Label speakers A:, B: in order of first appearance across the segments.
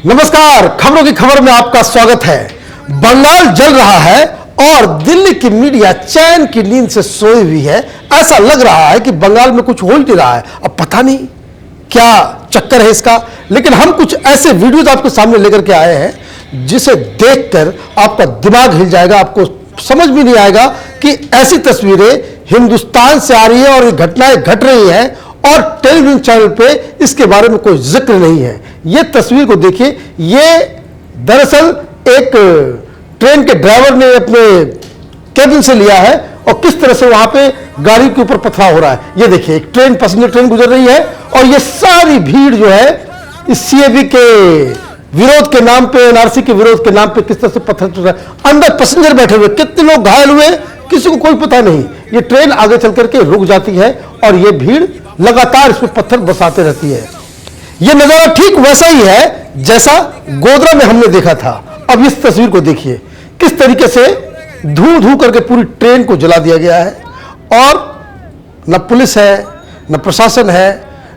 A: नमस्कार, खबरों की खबर में आपका स्वागत है। बंगाल जल रहा है और दिल्ली की मीडिया चैन की नींद से सोई हुई है। ऐसा लग रहा है कि बंगाल में कुछ हो ही नहीं रहा है। अब पता नहीं क्या चक्कर है इसका, लेकिन हम कुछ ऐसे वीडियोज आपके सामने लेकर के आए हैं जिसे देखकर आपका दिमाग हिल जाएगा। आपको समझ भी नहीं आएगा कि ऐसी तस्वीरें हिंदुस्तान से आ रही है और ये घटनाएं घट रही हैं और टेलीविजन चैनल पे इसके बारे में कोई जिक्र नहीं है। ये तस्वीर को देखिए, ये दरअसल एक ट्रेन के ड्राइवर ने अपने केबिन से लिया है और किस तरह से वहां पे गाड़ी के ऊपर पथराव हो रहा है। ये देखिए, एक ट्रेन, पैसेंजर ट्रेन गुजर रही है और ये सारी भीड़ जो है इस सीएबी के विरोध के नाम पे, एनआरसी के विरोध के नाम पे किस तरह से पत्थर टूट रहा है। अंदर पैसेंजर बैठे हुए, कितने लोग घायल हुए किसी को कोई पता नहीं। ये ट्रेन आगे चल करके रुक जाती है और ये भीड़ लगातार इसमें पत्थर बरसाते रहती है। यह नजारा ठीक वैसा ही है जैसा गोधरा में हमने देखा था। अब इस तस्वीर को देखिए, किस तरीके से धू धू करके पूरी ट्रेन को जला दिया गया है और न पुलिस है, न प्रशासन है,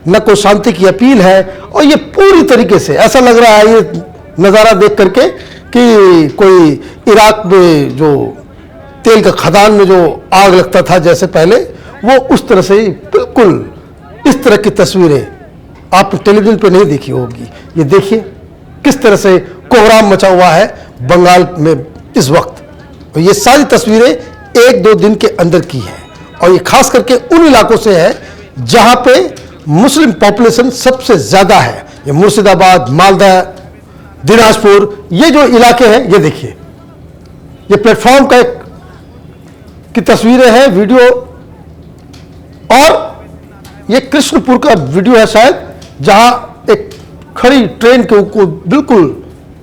A: न कोई शांति की अपील है। और ये पूरी तरीके से ऐसा लग रहा है ये नजारा देख करके कि कोई इराक में जो तेल का खदान में जो आग लगता था जैसे पहले, वो उस तरह से बिल्कुल इस तरह की तस्वीरें आप टेलीविजन पे नहीं देखी होगी। ये देखिए किस तरह से कोहराम मचा हुआ है बंगाल में इस वक्त। और ये सारी तस्वीरें एक दो दिन के अंदर की हैं और ये खास करके उन इलाकों से है जहां पे मुस्लिम पॉपुलेशन सबसे ज्यादा है। ये मुर्शिदाबाद, मालदा, दिनाजपुर, ये जो इलाके हैं, ये देखिए, ये प्लेटफॉर्म का एक की तस्वीरें हैं, वीडियो। और ये कृष्णपुर का वीडियो है शायद, जहां एक खड़ी ट्रेन के ऊपर बिल्कुल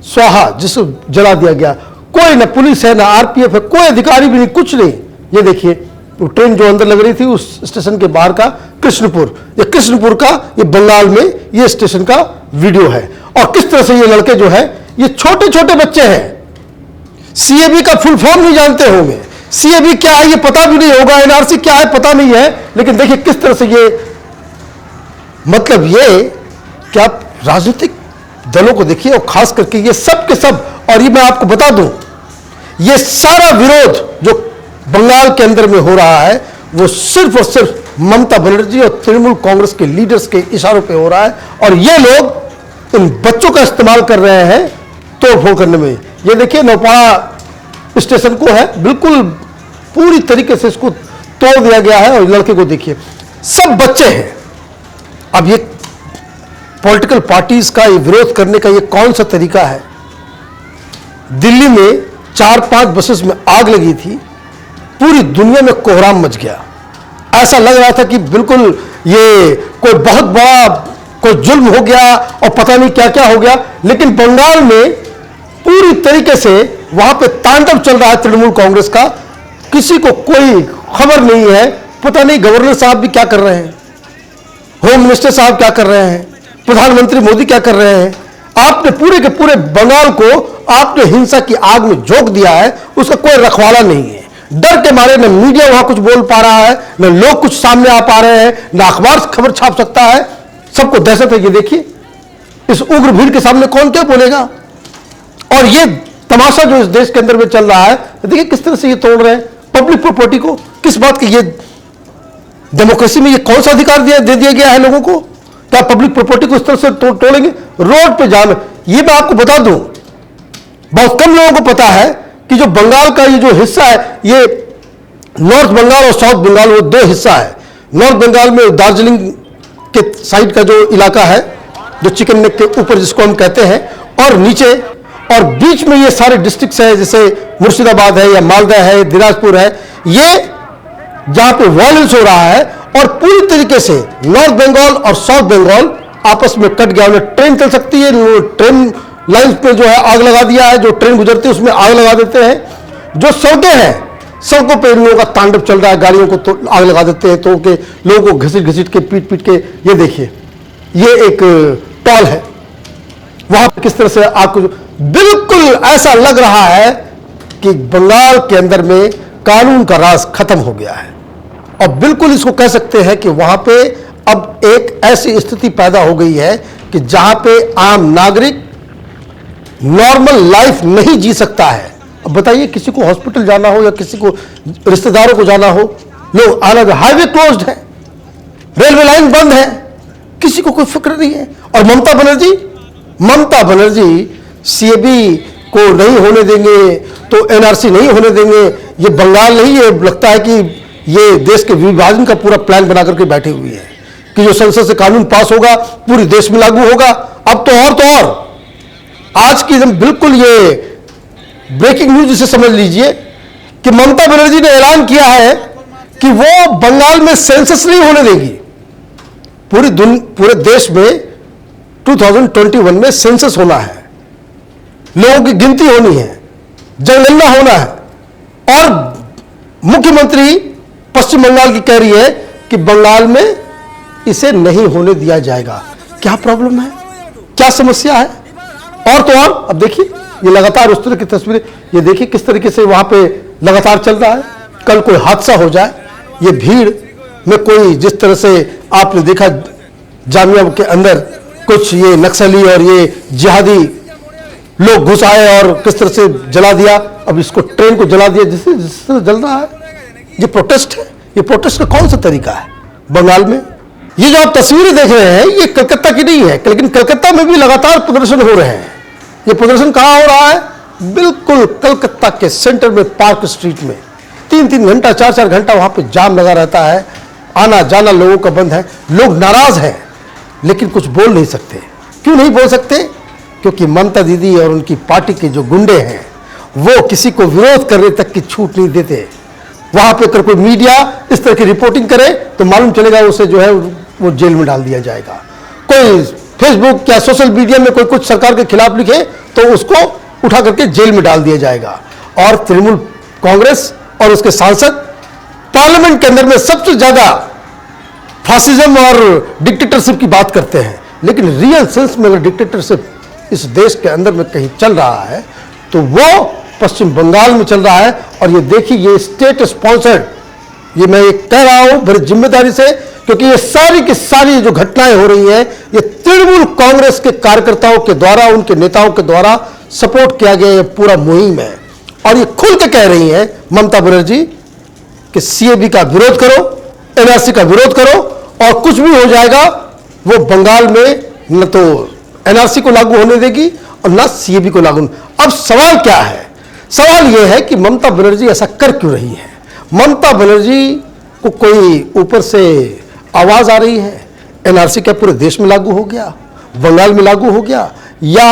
A: स्वाहा जिसे जला दिया गया। कोई ना पुलिस है, ना आरपीएफ है, कोई अधिकारी भी नहीं, कुछ नहीं। ये देखिए, वो ट्रेन जो अंदर लग रही थी उस स्टेशन के बाहर का कृष्णपुर, ये कृष्णपुर का, ये बंगाल में ये स्टेशन का वीडियो है। और किस तरह से ये लड़के जो है, ये छोटे छोटे बच्चे हैं। सीएबी का फुल फॉर्म नहीं जानते होंगे, सीएबी क्या है ये पता भी नहीं होगा, एनआरसी क्या है पता नहीं है, लेकिन देखिए किस तरह से ये, मतलब ये क्या, राजनीतिक दलों को देखिए और खास करके ये सब के सब। और ये मैं आपको बता दूं, ये सारा विरोध जो बंगाल के अंदर में हो रहा है वो सिर्फ और सिर्फ ममता बनर्जी और तृणमूल कांग्रेस के लीडर्स के इशारों पे हो रहा है। और ये लोग इन बच्चों का इस्तेमाल कर रहे हैं तोड़फोड़ करने में। ये देखिए, नौपाड़ा स्टेशन को है, बिल्कुल पूरी तरीके से इसको तोड़ दिया गया है। और लड़के को देखिए, सब बच्चे हैं। अब ये पॉलिटिकल पार्टीज का ये विरोध करने का ये कौन सा तरीका है। दिल्ली में 4-5 बसेस में आग लगी थी, पूरी दुनिया में कोहराम मच गया। ऐसा लग रहा था कि बिल्कुल ये कोई बहुत बड़ा कोई जुल्म हो गया और पता नहीं क्या क्या हो गया। लेकिन बंगाल में पूरी तरीके से वहां पे तांडव चल रहा है तृणमूल कांग्रेस का। किसी को कोई खबर नहीं है, पता नहीं गवर्नर साहब भी क्या कर रहे हैं, होम मिनिस्टर साहब क्या कर रहे हैं, प्रधानमंत्री मोदी क्या कर रहे हैं। आपने पूरे के पूरे बंगाल को आपने हिंसा की आग में झोंक दिया है, उसका कोई रखवाला नहीं है। डर के मारे न मीडिया वहां कुछ बोल पा रहा है, न लोग कुछ सामने आ पा रहे हैं, न अखबार खबर छाप सकता है। सबको दहशत है। ये देखिए, इस उग्र भीड़ के सामने कौन क्या बोलेगा। और ये तमाशा जो इस देश के अंदर में चल रहा है, देखिए किस तरह से ये तोड़ रहे हैं पब्लिक प्रॉपर्टी को। किस बात की, ये डेमोक्रेसी में ये कौन सा अधिकार दे दिया गया है लोगों को? क्या पब्लिक प्रॉपर्टी को इस तरह से तोड़ेंगे? रोड पे जाम है। ये मैं आपको बता दूं, बहुत कम लोगों को पता है कि जो बंगाल का ये जो हिस्सा है, ये नॉर्थ बंगाल और साउथ बंगाल, वो दो हिस्सा है। नॉर्थ बंगाल में दार्जिलिंग के साइड का जो इलाका है, जो चिकन नेक के ऊपर जिसको हम कहते हैं, और नीचे और बीच में ये सारे डिस्ट्रिक्ट्स है, जैसे मुर्शिदाबाद है या मालदा है, दिनाजपुर है, ये जहां पे वॉयलेंस हो रहा है। और पूरी तरीके से नॉर्थ बंगाल और साउथ बंगाल आपस में कट गया। उन्हें ट्रेन चल सकती है, ट्रेन लाइन पे जो है आग लगा दिया है, जो ट्रेन गुजरती है उसमें आग लगा देते हैं। जो सड़कें हैं, सड़कों पे इन लोगों का तांडव चल रहा है, गाड़ियों को तो आग लगा देते हैं, तो के लोगों को घसीट घसीट के, पीट पीट के। ये देखिए, ये एक टॉल है, वहां पर किस तरह से आपको बिल्कुल ऐसा लग रहा है कि बंगाल के अंदर में कानून का राज खत्म हो गया है। और बिल्कुल इसको कह सकते हैं कि वहां पे अब एक ऐसी स्थिति पैदा हो गई है कि जहां पे आम नागरिक नॉर्मल लाइफ नहीं जी सकता है। अब बताइए, किसी को हॉस्पिटल जाना हो या किसी को रिश्तेदारों को जाना हो, लोग आना, हाईवे क्लोज्ड है, रेलवे लाइन बंद है, किसी को कोई फिक्र नहीं है। और ममता बनर्जी सीएबी को नहीं होने देंगे तो एनआरसी नहीं होने देंगे। ये बंगाल नहीं, ये लगता है कि ये देश के विभाजन का पूरा प्लान बना करके बैठे हुए हैं कि जो संसद से कानून पास होगा पूरे देश में लागू होगा। अब तो और आज की एकदम बिल्कुल ये ब्रेकिंग न्यूज इसे समझ लीजिए कि ममता बनर्जी ने ऐलान किया है कि वो बंगाल में सेंसस नहीं होने देगी। पूरे देश में 2021 में सेंसस होना है, लोगों की गिनती होनी है, जनगणना होना है। और मुख्यमंत्री पश्चिम बंगाल की कह रही है कि बंगाल में इसे नहीं होने दिया जाएगा। क्या प्रॉब्लम है, क्या समस्या है? और तो और अब देखिए, ये लगातार उस तरह की तस्वीरें, ये देखिए किस तरीके से वहां पे लगातार चल रहा है। कल कोई हादसा हो जाए, ये भीड़ में कोई, जिस तरह से आपने देखा जामिया के अंदर कुछ ये नक्सली और ये जिहादी लोग घुस आए और किस तरह से जला दिया। अब इसको ट्रेन को जला दिया जिस तरह जल रहा है। ये प्रोटेस्ट है। ये प्रोटेस्ट का कौन सा तरीका है बंगाल में? ये जो आप तस्वीरें देख रहे हैं ये कलकत्ता की नहीं है, लेकिन कलकत्ता में भी लगातार प्रदर्शन हो रहे हैं। ये प्रदर्शन कहां हो रहा है? बिल्कुल कलकत्ता के सेंटर में, पार्क स्ट्रीट में 3-3 घंटा 4-4 घंटा वहां पे जाम लगा रहता है। आना जाना लोगों का बंद है। लोग नाराज हैं लेकिन कुछ बोल नहीं सकते। क्यों नहीं बोल सकते? क्योंकि ममता दीदी और उनकी पार्टी के जो गुंडे हैं वो किसी को विरोध करने तक की छूट नहीं देते। वहां पे अगर कोई मीडिया इस तरह की रिपोर्टिंग करे तो मालूम चलेगा उसे जो है वो जेल में डाल दिया जाएगा। कोई फेसबुक या सोशल मीडिया में कोई कुछ सरकार के खिलाफ लिखे तो उसको उठा करके जेल में डाल दिया जाएगा। और तृणमूल कांग्रेस और उसके सांसद पार्लियामेंट के अंदर में सबसे ज्यादा फासिज्म और डिक्टेटरशिप की बात करते हैं, लेकिन रियल सेंस में अगर डिक्टेटरशिप इस देश के अंदर में कहीं चल रहा है तो वो पश्चिम बंगाल में चल रहा है। और ये देखिए, ये स्टेट स्पॉन्सर्ड, ये मैं कह रहा हूं बड़ी जिम्मेदारी से, क्योंकि ये सारी की सारी जो घटनाएं हो रही हैं ये तृणमूल कांग्रेस के कार्यकर्ताओं के द्वारा, उनके नेताओं के द्वारा सपोर्ट किया गया ये पूरा मुहिम है। और ये खुल के कह रही हैं ममता बनर्जी कि सीएबी का विरोध करो, एनआरसी का विरोध करो और कुछ भी हो जाएगा वो बंगाल में न तो एनआरसी को लागू होने देगी और न सीएबी को लागू। अब सवाल क्या है? सवाल यह है कि ममता बनर्जी ऐसा कर क्यों रही है? ममता बनर्जी को कोई ऊपर से आवाज आ रही है एनआरसी क्या पूरे देश में लागू हो गया, बंगाल में लागू हो गया? या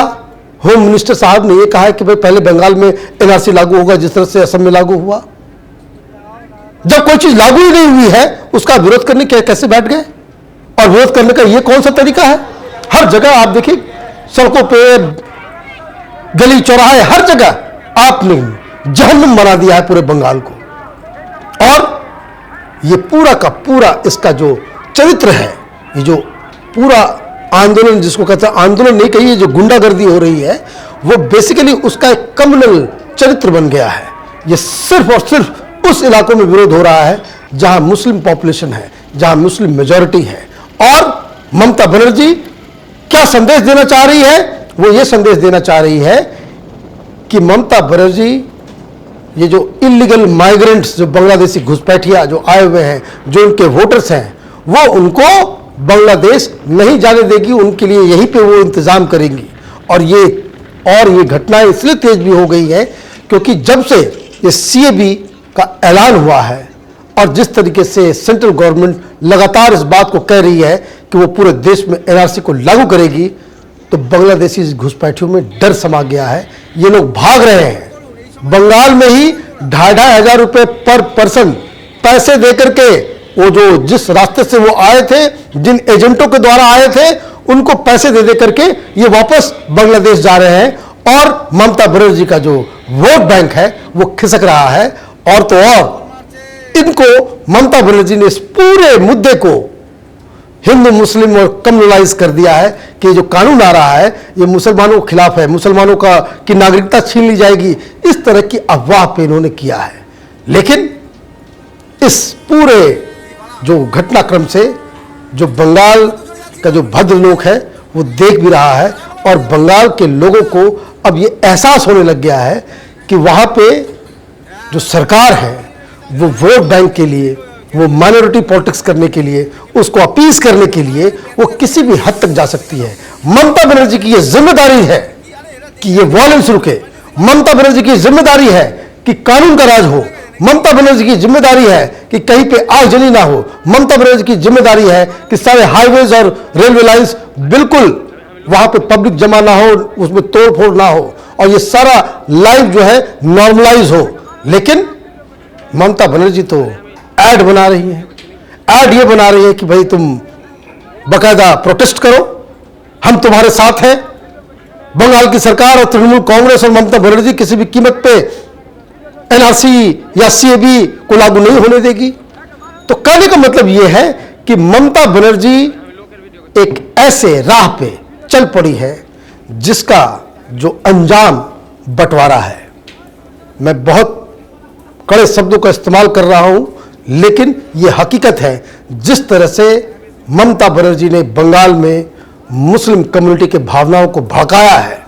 A: होम मिनिस्टर साहब ने यह कहा है कि भाई पहले बंगाल में एनआरसी लागू होगा जिस तरह से असम में लागू हुआ? जब कोई चीज लागू ही नहीं हुई है उसका विरोध करने कैसे बैठ गए? और विरोध करने का यह कौन सा तरीका है? हर जगह आप देखिए, सड़कों पे, गली चौराहे, हर जगह आपने जहन्नुम बना दिया है पूरे बंगाल को। और ये पूरा का पूरा इसका जो चरित्र है, ये जो पूरा आंदोलन, जिसको कहते हैं आंदोलन नहीं कहिए, जो गुंडागर्दी हो रही है वो बेसिकली उसका एक कम्युनल चरित्र बन गया है। ये सिर्फ और सिर्फ उस इलाकों में विरोध हो रहा है जहां मुस्लिम पॉपुलेशन है, जहां मुस्लिम मेजॉरिटी है। और ममता बनर्जी क्या संदेश देना चाह रही है? वो ये संदेश देना चाह रही है कि ममता बनर्जी ये जो इलीगल माइग्रेंट्स, जो बांग्लादेशी घुसपैठिया जो आए हुए हैं, जो उनके वोटर्स हैं, वो उनको बांग्लादेश नहीं जाने देगी, उनके लिए यहीं पे वो इंतजाम करेंगी। और ये घटनाएं इसलिए तेज भी हो गई है क्योंकि जब से ये सीएबी का ऐलान हुआ है और जिस तरीके से सेंट्रल गवर्नमेंट लगातार इस बात को कह रही है कि वो पूरे देश में एनआरसी को लागू करेगी, तो बांग्लादेशी घुसपैठियों में डर समा गया है। ये लोग भाग रहे हैं। बंगाल में ही 2,500 रुपए पर पर्सन पैसे देकर के, वो जो जिस रास्ते से वो आए थे, जिन एजेंटों के द्वारा आए थे, उनको पैसे दे करके ये वापस बांग्लादेश जा रहे हैं। और ममता बनर्जी का जो वोट बैंक है वो खिसक रहा है। और तो और इनको ममता बनर्जी ने इस पूरे मुद्दे को हिंदू मुस्लिम और कम्युनलाइज कर दिया है कि जो कानून आ रहा है ये मुसलमानों के खिलाफ है, मुसलमानों की नागरिकता छीन ली जाएगी, इस तरह की अफवाह पे इन्होंने किया है। लेकिन इस पूरे जो घटनाक्रम से जो बंगाल का जो भद्र लोग है वो देख भी रहा है और बंगाल के लोगों को अब ये एहसास होने लग गया है कि वहां पे जो सरकार है वो वोट बैंक के लिए, वो माइनॉरिटी पॉलिटिक्स करने के लिए, उसको अपीज करने के लिए वो किसी भी हद तक जा सकती है। ममता बनर्जी की ये जिम्मेदारी है कि ये वॉयलेंस रुके। ममता बनर्जी की जिम्मेदारी है कि कानून का राज हो। ममता बनर्जी की जिम्मेदारी है कि कहीं पे आगजनी ना हो। ममता बनर्जी की जिम्मेदारी है कि सारे हाईवेज और रेलवे लाइंस बिल्कुल वहां पे पब्लिक जमा ना हो, उसमें तोड़फोड़ ना हो और ये सारा लाइफ जो है नॉर्मलाइज हो। लेकिन ममता बनर्जी तो ऐड बना रही है, ऐड ये बना रही है कि भाई तुम बकायदा प्रोटेस्ट करो, हम तुम्हारे साथ हैं। बंगाल की सरकार और तृणमूल कांग्रेस और ममता बनर्जी किसी भी कीमत पे एनआरसी या सीएबी को लागू नहीं होने देगी। तो कहने का मतलब यह है कि ममता बनर्जी एक ऐसे राह पे चल पड़ी है जिसका जो अंजाम बंटवारा है। मैं बहुत कड़े शब्दों का इस्तेमाल कर रहा हूं, लेकिन यह हकीकत है। जिस तरह से ममता बनर्जी ने बंगाल में मुस्लिम कम्युनिटी के भावनाओं को भड़काया है,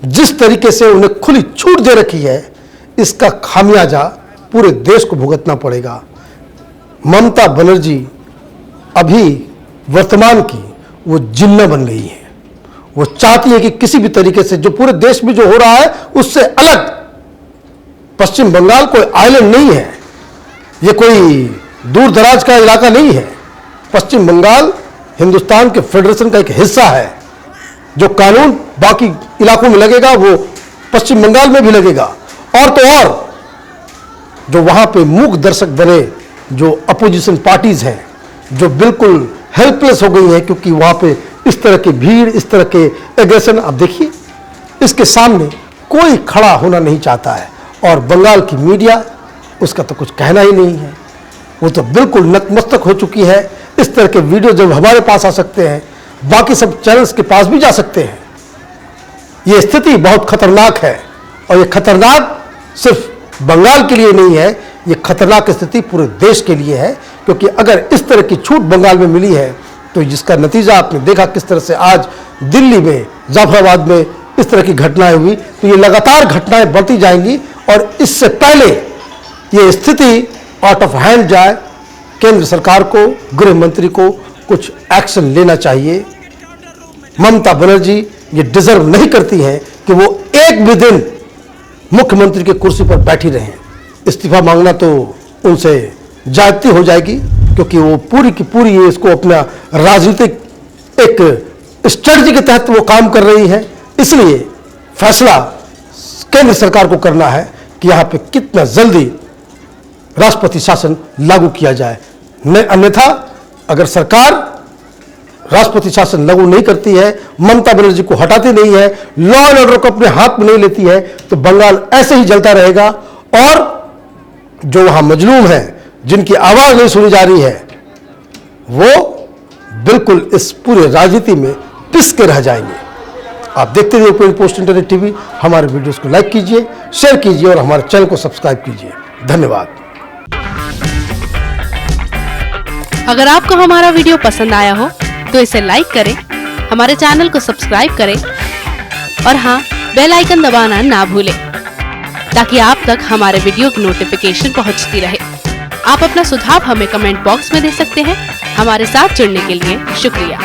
A: जिस तरीके से उन्हें खुली छूट दे रखी है, इसका खामियाजा पूरे देश को भुगतना पड़ेगा। ममता बनर्जी अभी वर्तमान की वो जिन्ना बन गई है। वो चाहती है कि किसी भी तरीके से जो पूरे देश में जो हो रहा है उससे अलग। पश्चिम बंगाल कोई आइलैंड नहीं है, ये कोई दूर दराज का इलाका नहीं है। पश्चिम बंगाल हिंदुस्तान के फेडरेशन का एक हिस्सा है। जो कानून बाकी इलाकों में लगेगा वो पश्चिम बंगाल में भी लगेगा। और तो और जो वहां पे मूक दर्शक बने जो अपोजिशन पार्टीज हैं, जो बिल्कुल हेल्पलेस हो गई हैं क्योंकि वहां पे इस तरह की भीड़, इस तरह के एग्रेशन। अब देखिए, इसके सामने कोई खड़ा होना नहीं चाहता है और बंगाल की मीडिया, उसका तो कुछ कहना ही नहीं है। वो तो बिल्कुल नतमस्तक हो चुकी है। इस तरह के वीडियो जब हमारे पास आ सकते हैं, बाकी सब चैनल्स के पास भी जा सकते हैं। ये स्थिति बहुत खतरनाक है और ये खतरनाक सिर्फ बंगाल के लिए नहीं है, ये खतरनाक स्थिति पूरे देश के लिए है। क्योंकि अगर इस तरह की छूट बंगाल में मिली है तो जिसका नतीजा आपने देखा किस तरह से आज दिल्ली में, जाफराबाद में इस तरह की घटनाएं हुई, तो ये लगातार घटनाएं बढ़ती जाएंगी। और इससे पहले ये स्थिति आउट ऑफ हैंड जाए, केंद्र सरकार को, गृह मंत्री को कुछ एक्शन लेना चाहिए। ममता बनर्जी ये डिजर्व नहीं करती हैं कि वो एक भी दिन मुख्यमंत्री की कुर्सी पर बैठी रहें। इस्तीफा मांगना तो उनसे ज्यादती हो जाएगी, क्योंकि वो पूरी की पूरी इसको अपना राजनीतिक एक स्ट्रेटजी के तहत वो काम कर रही है। इसलिए फैसला केंद्र सरकार को करना है कि यहाँ पे कितना जल्दी राष्ट्रपति शासन लागू किया जाए। अन्यथा अगर सरकार राष्ट्रपति शासन लागू नहीं करती है, ममता बनर्जी को हटाती नहीं है, लॉ एंड ऑर्डर को अपने हाथ में नहीं लेती है, तो बंगाल ऐसे ही जलता रहेगा। और जो वहां मजलूम है, जिनकी आवाज नहीं सुनी जा रही है, वो बिल्कुल इस पूरे राजनीति में पिस के रह जाएंगे। आप देखते रहिए ओपन पोस्ट इंटरनेट टीवी। हमारे वीडियोस को लाइक कीजिए, शेयर कीजिए और हमारे चैनल को सब्सक्राइब कीजिए। धन्यवाद।
B: अगर आपको हमारा वीडियो पसंद आया हो तो इसे लाइक करें, हमारे चैनल को सब्सक्राइब करें और हाँ, बेल आइकन दबाना ना भूलें ताकि आप तक हमारे वीडियो की नोटिफिकेशन पहुंचती रहे। आप अपना सुझाव हमें कमेंट बॉक्स में दे सकते हैं। हमारे साथ जुड़ने के लिए शुक्रिया।